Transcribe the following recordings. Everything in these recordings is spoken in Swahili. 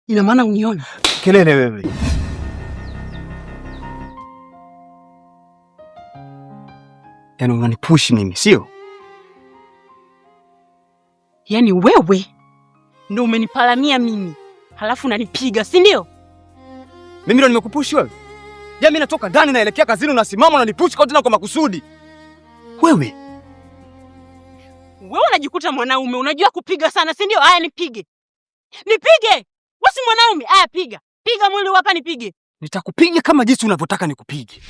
Ina maana uniona? Kelele wewe. Yaani unanipush mimi, sio? Yaani wewe ndio umenipalamia mimi, halafu unanipiga, si ndio? Mimi ndio nimekupush wewe? Je, mimi natoka ndani naelekea kazini unasimama unanipush kwa tena kwa makusudi? Wewe unajikuta mwanaume, unajua kupiga sana, si ndio? Haya nipige. Nipige. Wewe si mwanaume. Haya piga. Piga mwili hapa nipige. Nitakupiga kama jinsi unavyotaka nikupige.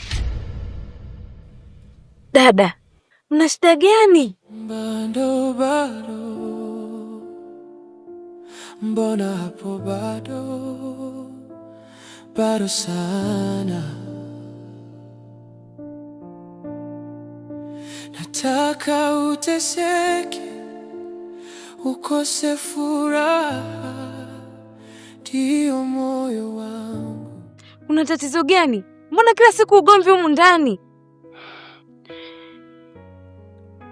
Dada, mna shida gani? Bado mbona hapo bado sana. Nataka uteseke, ukose furaha, ndio moyo wangu. Una tatizo gani? Mbona kila siku ugomvi humu ndani?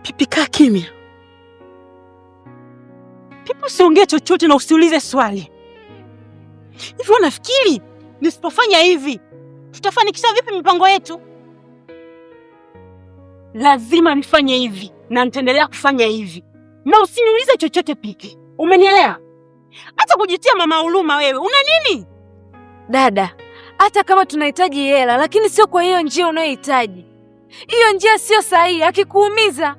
Pipi, kaa kimya. Pipi, usiongee chochote na usiulize swali. Hivi unafikiri nisipofanya hivi tutafanikisha vipi mipango yetu? Lazima nifanye hivi na nitaendelea kufanya hivi. Na usiniulize chochote Pipi. Umenielewa? Hata kujitia mama huruma wewe. Una nini? Dada, hata kama tunahitaji hela, lakini sio kwa hiyo njia unayohitaji. Hiyo njia sio sahihi, akikuumiza.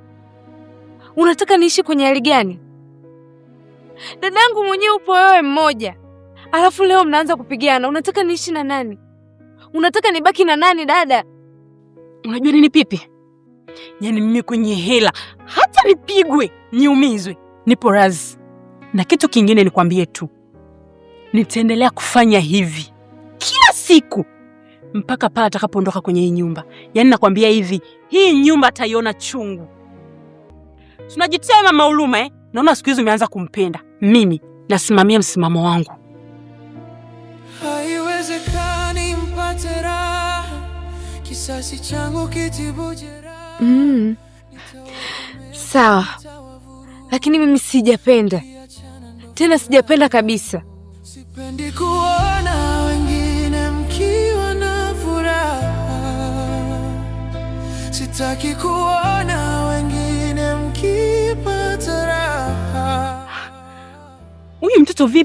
Unataka niishi kwenye hali gani? Dadangu mwenyewe upo wewe mmoja. Alafu leo mnaanza kupigana. Unataka niishi na nani? Unataka nibaki na nani dada? Unajua nini Pipi? Yaani mimi kwenye hela hata nipigwe, niumizwe, nipo razi. Na kitu kingine nikwambie tu. Nitaendelea kufanya hivi kila siku mpaka pale atakapoondoka kwenye hii nyumba. Yaani nakwambia hivi, hii nyumba ataiona chungu. Tunajitia mama huruma Naona siku hizo umeanza kumpenda. Mimi nasimamia msimamo wangu. Haiwezekani mpate raha, kisasi changu kitibu jeraha. Sawa. Lakini mimi sijapenda. Tena sijapenda kabisa. Sipendi kuona wengine mkiwa na furaha. Sitaki kuona wengine mkipata raha. Huyu mtoto vipi?